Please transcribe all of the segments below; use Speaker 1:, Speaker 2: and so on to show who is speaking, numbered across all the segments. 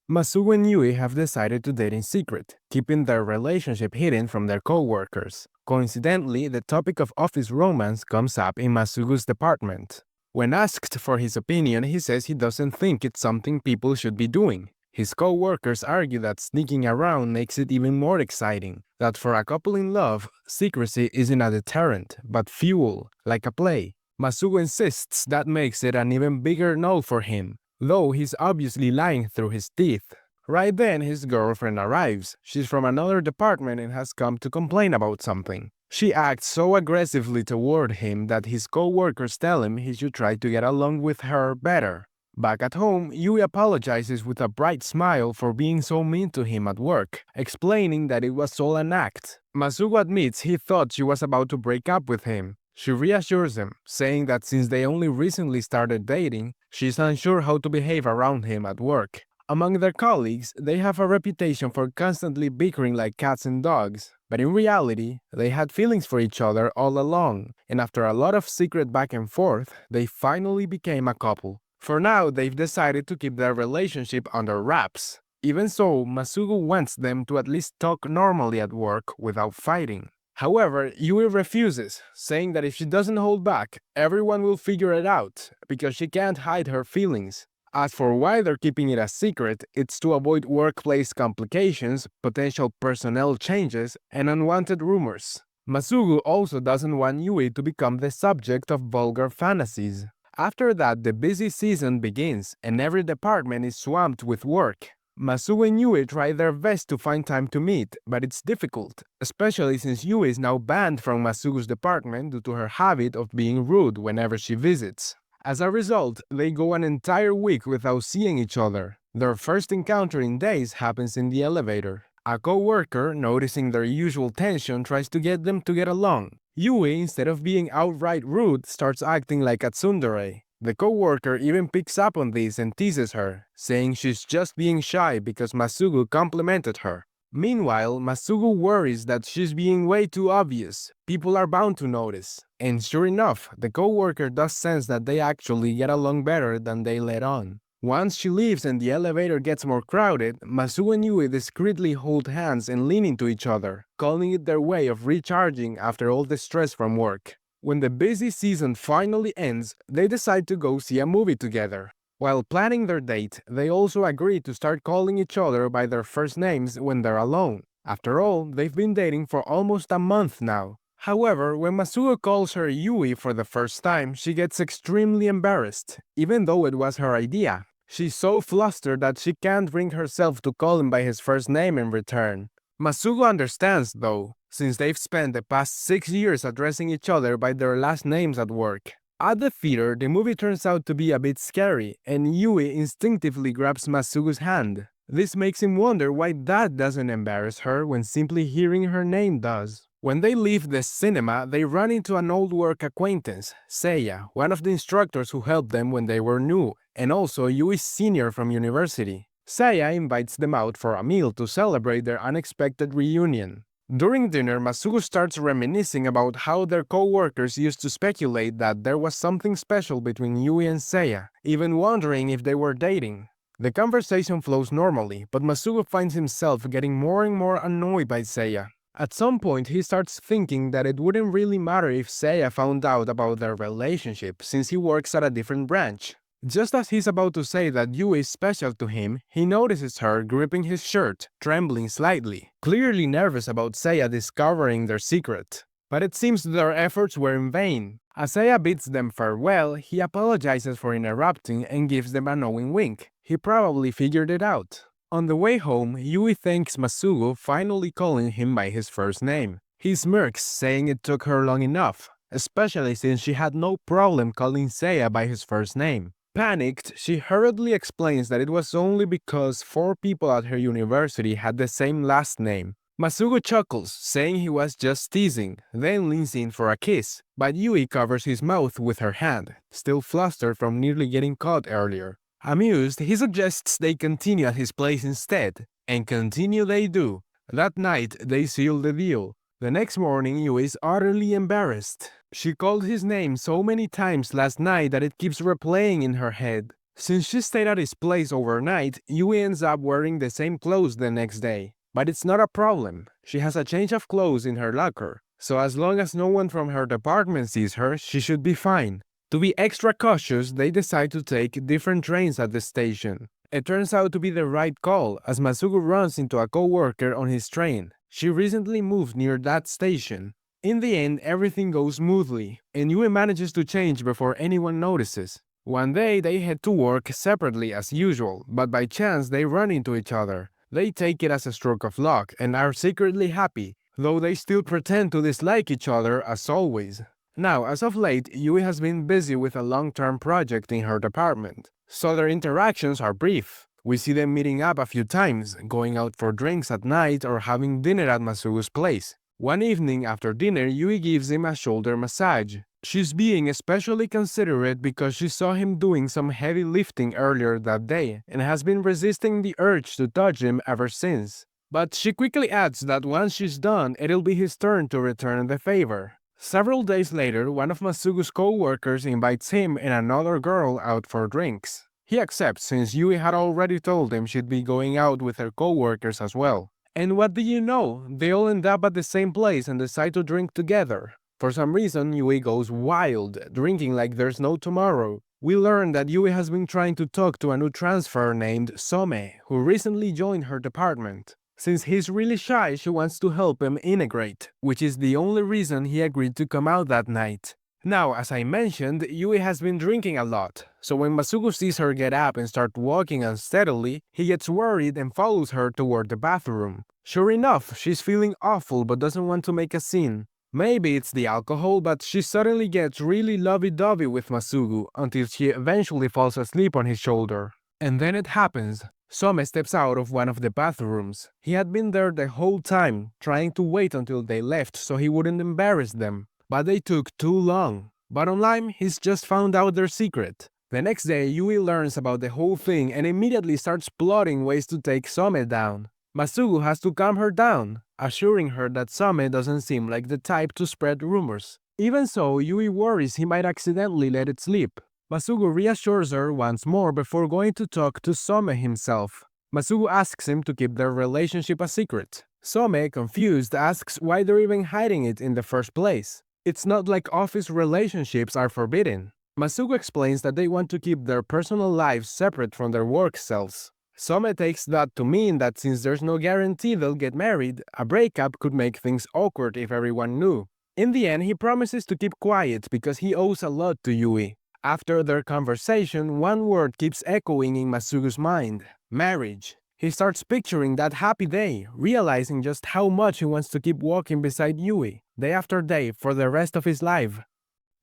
Speaker 1: Masugo and Yui have decided to date in secret, keeping their relationship hidden from their co-workers. Coincidentally, the topic of office romance comes up in Masugo's department. When asked for his opinion, he says he doesn't think it's something people should be doing. His co-workers argue that sneaking around makes it even more exciting, that for a couple in love, secrecy isn't a deterrent, but fuel, like a play. Masugo insists that makes it an even bigger no for him, though he's obviously lying through his teeth. Right then, his girlfriend arrives. She's from another department and has come to complain about something. She acts so aggressively toward him that his co-workers tell him he should try to get along with her better. Back at home, Yui apologizes with a bright smile for being so mean to him at work, explaining that it was all an act. Masugo admits he thought she was about to break up with him. She reassures him, saying that since they only recently started dating, she's unsure how to behave around him at work. Among their colleagues, they have a reputation for constantly bickering like cats and dogs, but in reality, they had feelings for each other all along, and after a lot of secret back and forth, they finally became a couple. For now, they've decided to keep their relationship under wraps. Even so, Masugo wants them to at least talk normally at work without fighting. However, Yui refuses, saying that if she doesn't hold back, everyone will figure it out, because she can't hide her feelings. As for why they're keeping it a secret, it's to avoid workplace complications, potential personnel changes, and unwanted rumors. Masugo also doesn't want Yui to become the subject of vulgar fantasies. After that, the busy season begins, and every department is swamped with work. Masugo and Yui try their best to find time to meet, but it's difficult, especially since Yui is now banned from Masugo's department due to her habit of being rude whenever she visits. As a result, they go an entire week without seeing each other. Their first encounter in days happens in the elevator. A co-worker, noticing their usual tension, tries to get them to get along. Yui, instead of being outright rude, starts acting like a tsundere. The co-worker even picks up on this and teases her, saying she's just being shy because Masugo complimented her. Meanwhile, Masugo worries that she's being way too obvious. People are bound to notice. And sure enough, the co-worker does sense that they actually get along better than they let on. Once she leaves and the elevator gets more crowded, Masugo and Yui discreetly hold hands and lean into each other, calling it their way of recharging after all the stress from work. When the busy season finally ends, they decide to go see a movie together. While planning their date, they also agree to start calling each other by their first names when they're alone. After all, they've been dating for almost a month now. However, when Masugo calls her Yui for the first time, she gets extremely embarrassed, even though it was her idea. She's so flustered that she can't bring herself to call him by his first name in return. Masugo understands, though, since they've spent the past 6 years addressing each other by their last names at work. At the theater, the movie turns out to be a bit scary, and Yui instinctively grabs Masugo's hand. This makes him wonder why that doesn't embarrass her when simply hearing her name does. When they leave the cinema, they run into an old work acquaintance, Seiya, one of the instructors who helped them when they were new, and also Yui's senior from university. Seiya invites them out for a meal to celebrate their unexpected reunion. During dinner, Masugo starts reminiscing about how their co-workers used to speculate that there was something special between Yui and Seiya, even wondering if they were dating. The conversation flows normally, but Masugo finds himself getting more and more annoyed by Seiya. At some point, he starts thinking that it wouldn't really matter if Seiya found out about their relationship, since he works at a different branch. Just as he's about to say that Yui is special to him, he notices her gripping his shirt, trembling slightly, clearly nervous about Seiya discovering their secret. But it seems their efforts were in vain. As Seiya bids them farewell, he apologizes for interrupting and gives them a knowing wink. He probably figured it out. On the way home, Yui thanks Masugo, finally calling him by his first name. He smirks, saying it took her long enough, especially since she had no problem calling Seiya by his first name. Panicked, she hurriedly explains that it was only because 4 people at her university had the same last name. Masugo chuckles, saying he was just teasing, then leans in for a kiss, but Yui covers his mouth with her hand, still flustered from nearly getting caught earlier. Amused, he suggests they continue at his place instead, and continue they do. That night, they seal the deal. The next morning, Yui is utterly embarrassed. She called his name so many times last night that it keeps replaying in her head. Since she stayed at his place overnight, Yui ends up wearing the same clothes the next day. But it's not a problem. She has a change of clothes in her locker, so as long as no one from her department sees her, she should be fine. To be extra cautious, they decide to take different trains at the station. It turns out to be the right call, as Masugu runs into a co-worker on his train. She recently moved near that station. In the end, everything goes smoothly, and Yui manages to change before anyone notices. One day, they head to work separately as usual, but by chance they run into each other. They take it as a stroke of luck and are secretly happy, though they still pretend to dislike each other as always. Now, as of late, Yui has been busy with a long-term project in her department, so their interactions are brief. We see them meeting up a few times, going out for drinks at night or having dinner at Masugu's place. One evening after dinner, Yui gives him a shoulder massage. She's being especially considerate because she saw him doing some heavy lifting earlier that day and has been resisting the urge to touch him ever since. But she quickly adds that once she's done, it'll be his turn to return the favor. Several days later, one of Masugu's co-workers invites him and another girl out for drinks. He accepts since Yui had already told him she'd be going out with her co-workers as well. And what do you know? They all end up at the same place and decide to drink together. For some reason, Yui goes wild, drinking like there's no tomorrow. We learn that Yui has been trying to talk to a new transfer named Some, who recently joined her department. Since he's really shy, she wants to help him integrate, which is the only reason he agreed to come out that night. Now, as I mentioned, Yui has been drinking a lot, so when Masugu sees her get up and start walking unsteadily, he gets worried and follows her toward the bathroom. Sure enough, she's feeling awful but doesn't want to make a scene. Maybe it's the alcohol, but she suddenly gets really lovey-dovey with Masugu until she eventually falls asleep on his shoulder. And then it happens. Some steps out of one of the bathrooms. He had been there the whole time, trying to wait until they left so he wouldn't embarrass them. But they took too long. Bottom line, he's just found out their secret. The next day, Yui learns about the whole thing and immediately starts plotting ways to take Some down. Masugu has to calm her down, assuring her that Some doesn't seem like the type to spread rumors. Even so, Yui worries he might accidentally let it slip. Masugu reassures her once more before going to talk to Some himself. Masugu asks him to keep their relationship a secret. Some, confused, asks why they're even hiding it in the first place. It's not like office relationships are forbidden. Masugu explains that they want to keep their personal lives separate from their work selves. Some takes that to mean that since there's no guarantee they'll get married, a breakup could make things awkward if everyone knew. In the end, he promises to keep quiet because he owes a lot to Yui. After their conversation, one word keeps echoing in Masugu's mind: marriage. He starts picturing that happy day, realizing just how much he wants to keep walking beside Yui, day after day, for the rest of his life.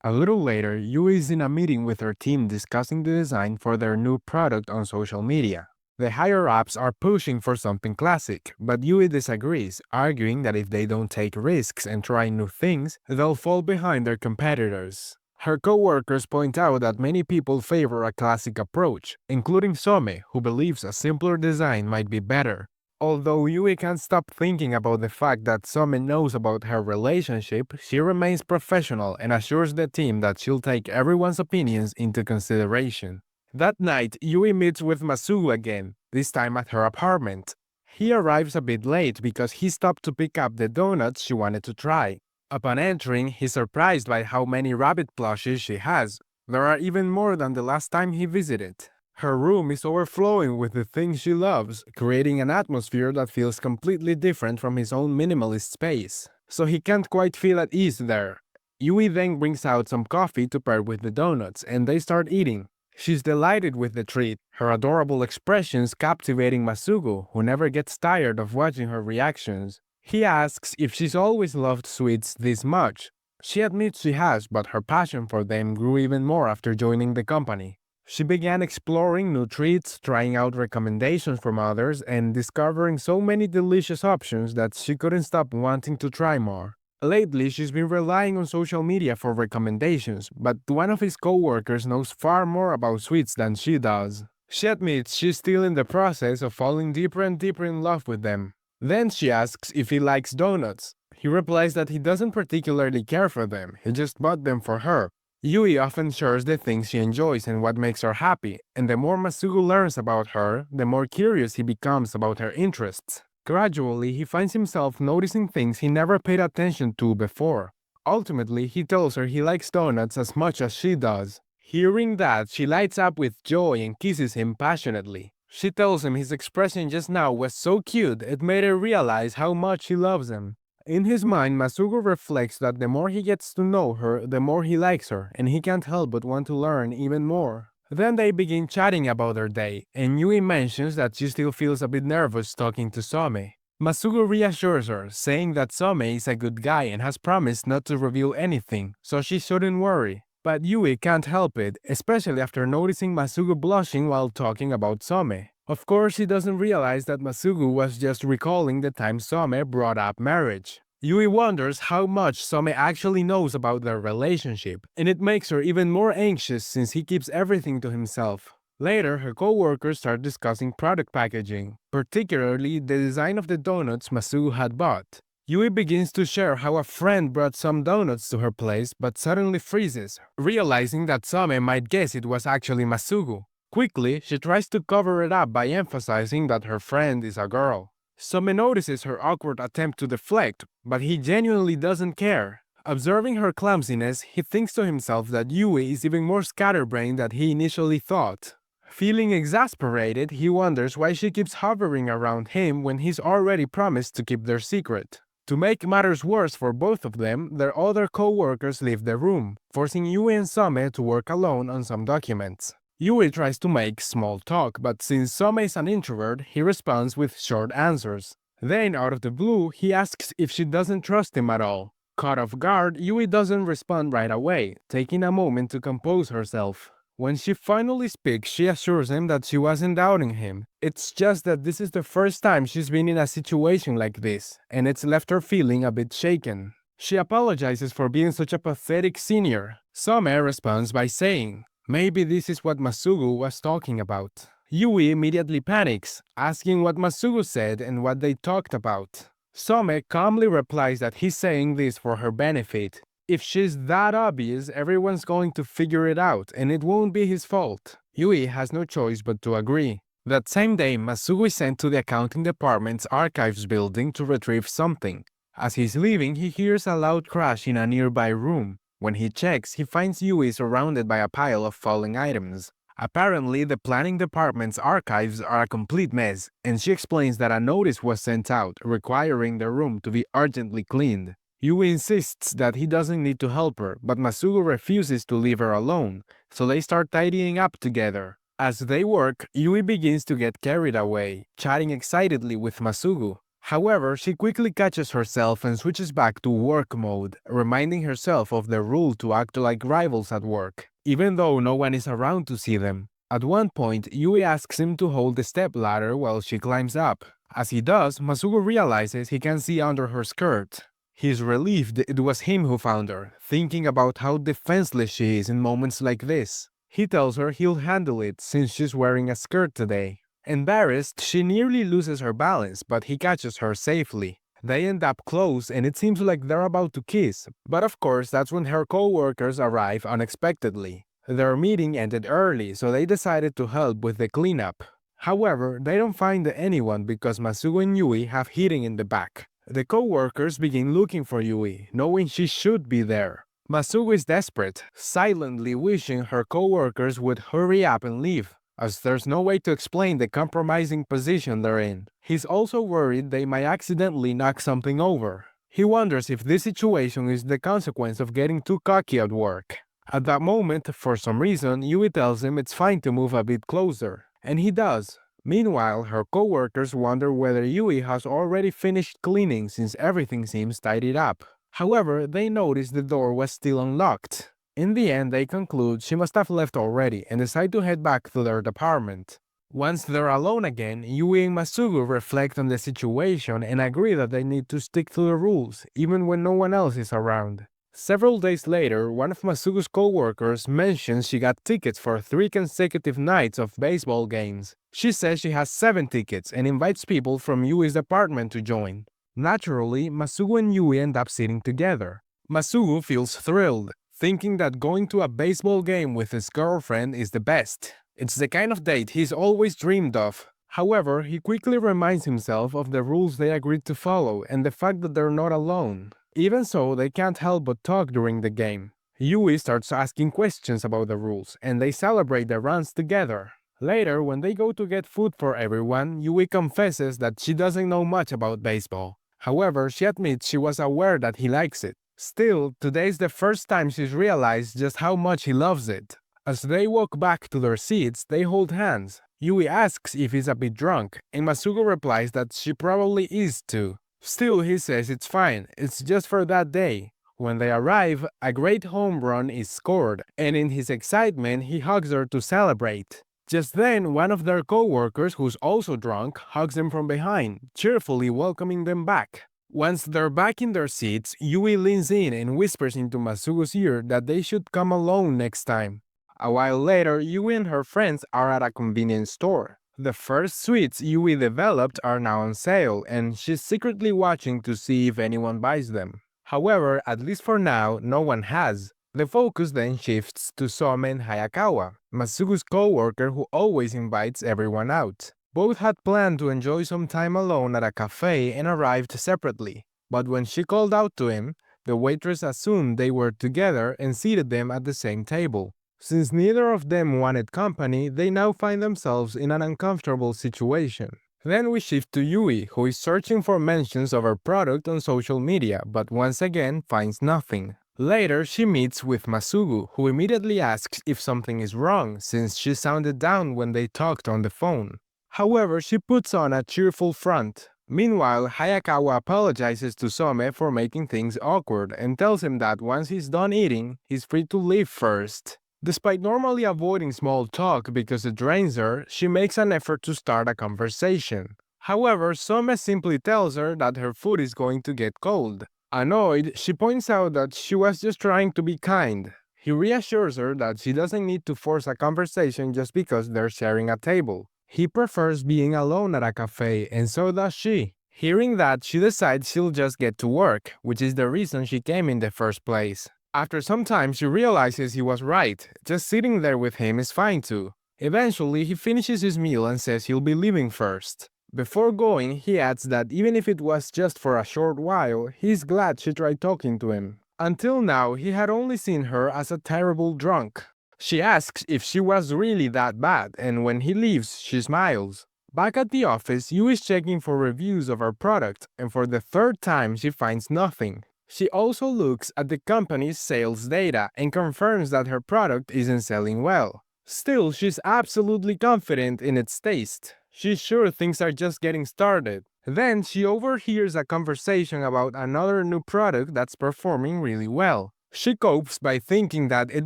Speaker 1: A little later, Yui is in a meeting with her team discussing the design for their new product on social media. The higher-ups are pushing for something classic, but Yui disagrees, arguing that if they don't take risks and try new things, they'll fall behind their competitors. Her co-workers point out that many people favor a classic approach, including Some, who believes a simpler design might be better. Although Yui can't stop thinking about the fact that Some knows about her relationship, she remains professional and assures the team that she'll take everyone's opinions into consideration. That night, Yui meets with Masugu again, this time at her apartment. He arrives a bit late because he stopped to pick up the donuts she wanted to try. Upon entering, he's surprised by how many rabbit plushes she has. There are even more than the last time he visited. Her room is overflowing with the things she loves, creating an atmosphere that feels completely different from his own minimalist space. So he can't quite feel at ease there. Yui then brings out some coffee to pair with the donuts, and they start eating. She's delighted with the treat, her adorable expressions captivating Masugu, who never gets tired of watching her reactions. He asks if she's always loved sweets this much. She admits she has, but her passion for them grew even more after joining the company. She began exploring new treats, trying out recommendations from others, and discovering so many delicious options that she couldn't stop wanting to try more. Lately, she's been relying on social media for recommendations, but one of his co-workers knows far more about sweets than she does. She admits she's still in the process of falling deeper and deeper in love with them. Then she asks if he likes donuts. He replies that he doesn't particularly care for them, he just bought them for her. Yui often shares the things she enjoys and what makes her happy, and the more Masugu learns about her, the more curious he becomes about her interests. Gradually, he finds himself noticing things he never paid attention to before. Ultimately, he tells her he likes donuts as much as she does. Hearing that, she lights up with joy and kisses him passionately. She tells him his expression just now was so cute, it made her realize how much he loves him. In his mind, Masugu reflects that the more he gets to know her, the more he likes her, and he can't help but want to learn even more. Then they begin chatting about their day, and Yui mentions that she still feels a bit nervous talking to Some. Masugu reassures her, saying that Some is a good guy and has promised not to reveal anything, so she shouldn't worry. But Yui can't help it, especially after noticing Masugu blushing while talking about Some. Of course, she doesn't realize that Masugu was just recalling the time Some brought up marriage. Yui wonders how much Some actually knows about their relationship, and it makes her even more anxious since he keeps everything to himself. Later, her co-workers start discussing product packaging, particularly the design of the donuts Masugu had bought. Yui begins to share how a friend brought some donuts to her place but suddenly freezes, realizing that Some might guess it was actually Masugu. Quickly, she tries to cover it up by emphasizing that her friend is a girl. Some notices her awkward attempt to deflect, but he genuinely doesn't care. Observing her clumsiness, he thinks to himself that Yui is even more scatterbrained than he initially thought. Feeling exasperated, he wonders why she keeps hovering around him when he's already promised to keep their secret. To make matters worse for both of them, their other co-workers leave the room, forcing Yui and Some to work alone on some documents. Yui tries to make small talk, but since Some is an introvert, he responds with short answers. Then, out of the blue, he asks if she doesn't trust him at all. Caught off guard, Yui doesn't respond right away, taking a moment to compose herself. When she finally speaks, she assures him that she wasn't doubting him. It's just that this is the first time she's been in a situation like this, and it's left her feeling a bit shaken. She apologizes for being such a pathetic senior. Some responds by saying, "Maybe this is what Masugu was talking about." Yui immediately panics, asking what Masugu said and what they talked about. Some calmly replies that he's saying this for her benefit. If she's that obvious, everyone's going to figure it out, and it won't be his fault. Yui has no choice but to agree. That same day, Masugu is sent to the accounting department's archives building to retrieve something. As he's leaving, he hears a loud crash in a nearby room. When he checks, he finds Yui surrounded by a pile of falling items. Apparently, the planning department's archives are a complete mess, and she explains that a notice was sent out requiring the room to be urgently cleaned. Yui insists that he doesn't need to help her, but Masugu refuses to leave her alone, so they start tidying up together. As they work, Yui begins to get carried away, chatting excitedly with Masugu. However, she quickly catches herself and switches back to work mode, reminding herself of the rule to act like rivals at work, even though no one is around to see them. At one point, Yui asks him to hold the step ladder while she climbs up. As he does, Masugu realizes he can see under her skirt. He's relieved it was him who found her, thinking about how defenseless she is in moments like this. He tells her he'll handle it since she's wearing a skirt today. Embarrassed, she nearly loses her balance, but he catches her safely. They end up close and it seems like they're about to kiss, but of course that's when her co-workers arrive unexpectedly. Their meeting ended early, so they decided to help with the cleanup. However, they don't find anyone because Masugu and Yui have hidden in the back. The co-workers begin looking for Yui, knowing she should be there. Masugu is desperate, silently wishing her co-workers would hurry up and leave, as there's no way to explain the compromising position they're in. He's also worried they might accidentally knock something over. He wonders if this situation is the consequence of getting too cocky at work. At that moment, for some reason, Yui tells him it's fine to move a bit closer, and he does. Meanwhile, her co-workers wonder whether Yui has already finished cleaning since everything seems tidied up. However, they notice the door was still unlocked. In the end, they conclude she must have left already and decide to head back to their department. Once they're alone again, Yui and Masugu reflect on the situation and agree that they need to stick to the rules, even when no one else is around. Several days later, one of Masugu's co-workers mentions she got tickets for 3 consecutive nights of baseball games. She says she has 7 tickets and invites people from Yui's department to join. Naturally, Masugu and Yui end up sitting together. Masugu feels thrilled, thinking that going to a baseball game with his girlfriend is the best. It's the kind of date he's always dreamed of. However, he quickly reminds himself of the rules they agreed to follow and the fact that they're not alone. Even so, they can't help but talk during the game. Yui starts asking questions about the rules, and they celebrate the runs together. Later, when they go to get food for everyone, Yui confesses that she doesn't know much about baseball. However, she admits she was aware that he likes it. Still, today's the first time she's realized just how much he loves it. As they walk back to their seats, they hold hands. Yui asks if he's a bit drunk, and Masugo replies that she probably is too. Still, he says it's fine, it's just for that day. When they arrive, a great home run is scored, and in his excitement, he hugs her to celebrate. Just then, one of their co-workers, who's also drunk, hugs them from behind, cheerfully welcoming them back. Once they're back in their seats, Yui leans in and whispers into Masugo's ear that they should come alone next time. A while later, Yui and her friends are at a convenience store. The first sweets Yui developed are now on sale, and she's secretly watching to see if anyone buys them. However, at least for now, no one has. The focus then shifts to Some and Hayakawa, Masugo's co-worker who always invites everyone out. Both had planned to enjoy some time alone at a cafe and arrived separately. But when she called out to him, the waitress assumed they were together and seated them at the same table. Since neither of them wanted company, they now find themselves in an uncomfortable situation. Then we shift to Yui, who is searching for mentions of her product on social media, but once again finds nothing. Later, she meets with Masugo, who immediately asks if something is wrong, since she sounded down when they talked on the phone. However, she puts on a cheerful front. Meanwhile, Hayakawa apologizes to Some for making things awkward and tells him that once he's done eating, he's free to leave first. Despite normally avoiding small talk because it drains her, she makes an effort to start a conversation. However, Some simply tells her that her food is going to get cold. Annoyed, she points out that she was just trying to be kind. He reassures her that she doesn't need to force a conversation just because they're sharing a table. He prefers being alone at a cafe, and so does she. Hearing that, she decides she'll just get to work, which is the reason she came in the first place. After some time, she realizes he was right. Just sitting there with him is fine too. Eventually, he finishes his meal and says he'll be leaving first. Before going, he adds that even if it was just for a short while, he's glad she tried talking to him. Until now, he had only seen her as a terrible drunk. She asks if she was really that bad, and when he leaves, she smiles. Back at the office, Yu is checking for reviews of her product, and for the third time, she finds nothing. She also looks at the company's sales data and confirms that her product isn't selling well. Still, she's absolutely confident in its taste. She's sure things are just getting started. Then she overhears a conversation about another new product that's performing really well. She copes by thinking that it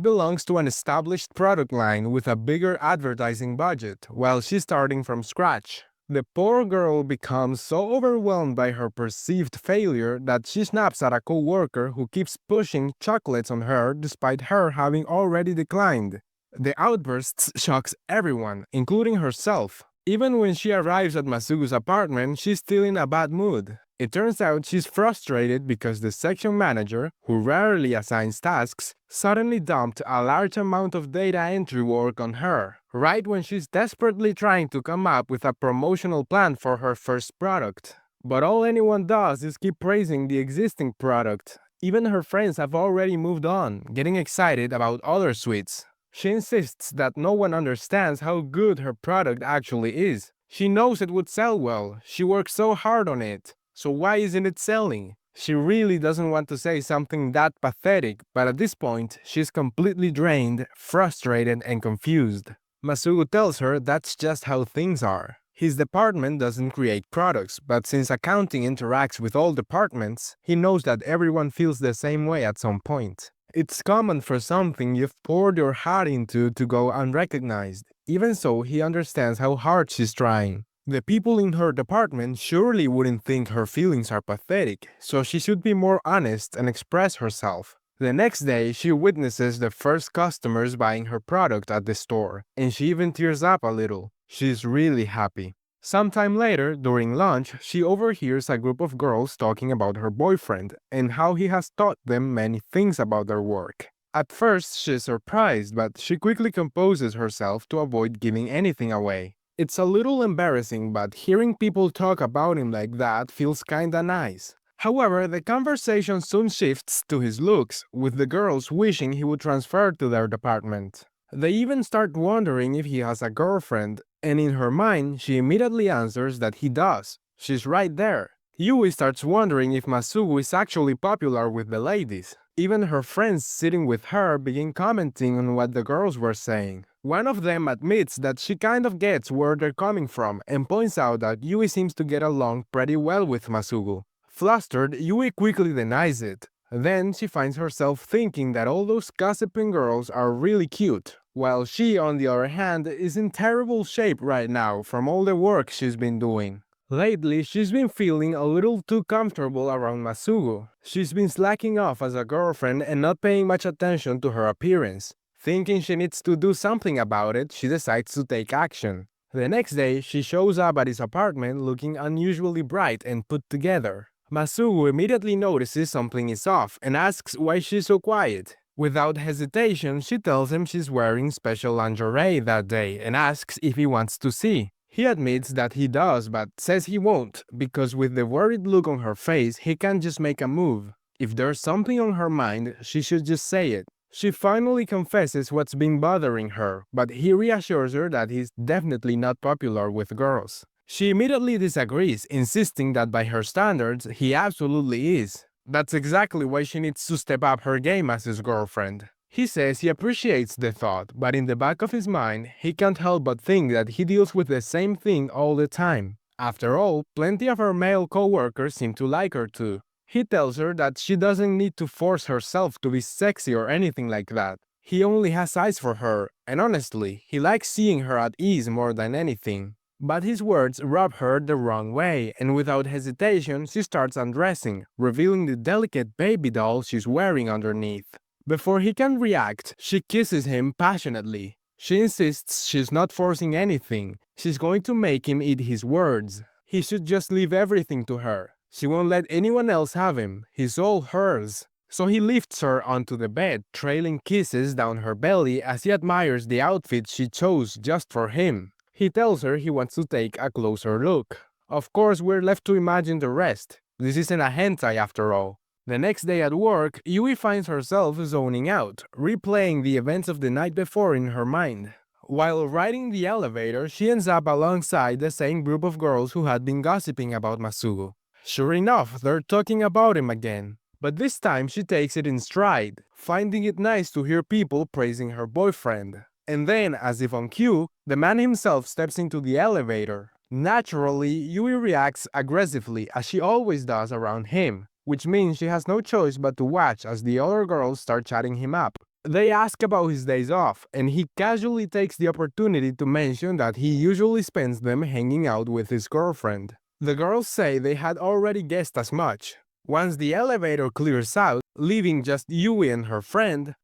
Speaker 1: belongs to an established product line with a bigger advertising budget, while she's starting from scratch. The poor girl becomes so overwhelmed by her perceived failure that she snaps at a co-worker who keeps pushing chocolates on her despite her having already declined. The outbursts shocks everyone, including herself. Even when she arrives at Masugo's apartment, she's still in a bad mood. It turns out she's frustrated because the section manager, who rarely assigns tasks, suddenly dumped a large amount of data entry work on her, right when she's desperately trying to come up with a promotional plan for her first product. But all anyone does is keep praising the existing product. Even her friends have already moved on, getting excited about other sweets. She insists that no one understands how good her product actually is. She knows it would sell well, she worked so hard on it. So why isn't it selling? She really doesn't want to say something that pathetic, but at this point, she's completely drained, frustrated, and confused. Masugo tells her that's just how things are. His department doesn't create products, but since accounting interacts with all departments, he knows that everyone feels the same way at some point. It's common for something you've poured your heart into to go unrecognized. Even so, he understands how hard she's trying. The people in her department surely wouldn't think her feelings are pathetic, so she should be more honest and express herself. The next day, she witnesses the first customers buying her product at the store, and she even tears up a little. She's really happy. Sometime later, during lunch, she overhears a group of girls talking about her boyfriend and how he has taught them many things about their work. At first, she's surprised, but she quickly composes herself to avoid giving anything away. It's a little embarrassing, but hearing people talk about him like that feels kinda nice. However, the conversation soon shifts to his looks, with the girls wishing he would transfer to their department. They even start wondering if he has a girlfriend, and in her mind, she immediately answers that he does. She's right there. Yui starts wondering if Masugu is actually popular with the ladies. Even her friends sitting with her begin commenting on what the girls were saying. One of them admits that she kind of gets where they're coming from and points out that Yui seems to get along pretty well with Masugu. Flustered, Yui quickly denies it. Then she finds herself thinking that all those gossiping girls are really cute, while she, on the other hand, is in terrible shape right now from all the work she's been doing. Lately, she's been feeling a little too comfortable around Masugu. She's been slacking off as a girlfriend and not paying much attention to her appearance. Thinking she needs to do something about it, she decides to take action. The next day, she shows up at his apartment looking unusually bright and put together. Masugu immediately notices something is off and asks why she's so quiet. Without hesitation, she tells him she's wearing special lingerie that day and asks if he wants to see. He admits that he does, but says he won't, because with the worried look on her face, he can't just make a move. If there's something on her mind, she should just say it. She finally confesses what's been bothering her, but he reassures her that he's definitely not popular with girls. She immediately disagrees, insisting that by her standards, he absolutely is. That's exactly why she needs to step up her game as his girlfriend. He says he appreciates the thought, but in the back of his mind, he can't help but think that he deals with the same thing all the time. After all, plenty of her male co-workers seem to like her too. He tells her that she doesn't need to force herself to be sexy or anything like that. He only has eyes for her, and honestly, he likes seeing her at ease more than anything. But his words rub her the wrong way, and without hesitation, she starts undressing, revealing the delicate baby doll she's wearing underneath. Before he can react, she kisses him passionately. She insists she's not forcing anything. She's going to make him eat his words. He should just leave everything to her. She won't let anyone else have him. He's all hers. So he lifts her onto the bed, trailing kisses down her belly as he admires the outfit she chose just for him. He tells her he wants to take a closer look. Of course, we're left to imagine the rest. This isn't a hentai after all. The next day at work, Yui finds herself zoning out, replaying the events of the night before in her mind. While riding the elevator, she ends up alongside the same group of girls who had been gossiping about Masugu. Sure enough, they're talking about him again. But this time she takes it in stride, finding it nice to hear people praising her boyfriend. And then, as if on cue, the man himself steps into the elevator. Naturally, Yui reacts aggressively as she always does around him, which means she has no choice but to watch as the other girls start chatting him up. They ask about his days off, and he casually takes the opportunity to mention that he usually spends them hanging out with his girlfriend. The girls say they had already guessed as much. Once the elevator clears out, leaving just Yui and her friend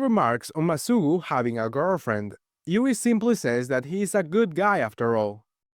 Speaker 1: remarks on Masugu having a girlfriend. Yui simply says that he is a good guy after all.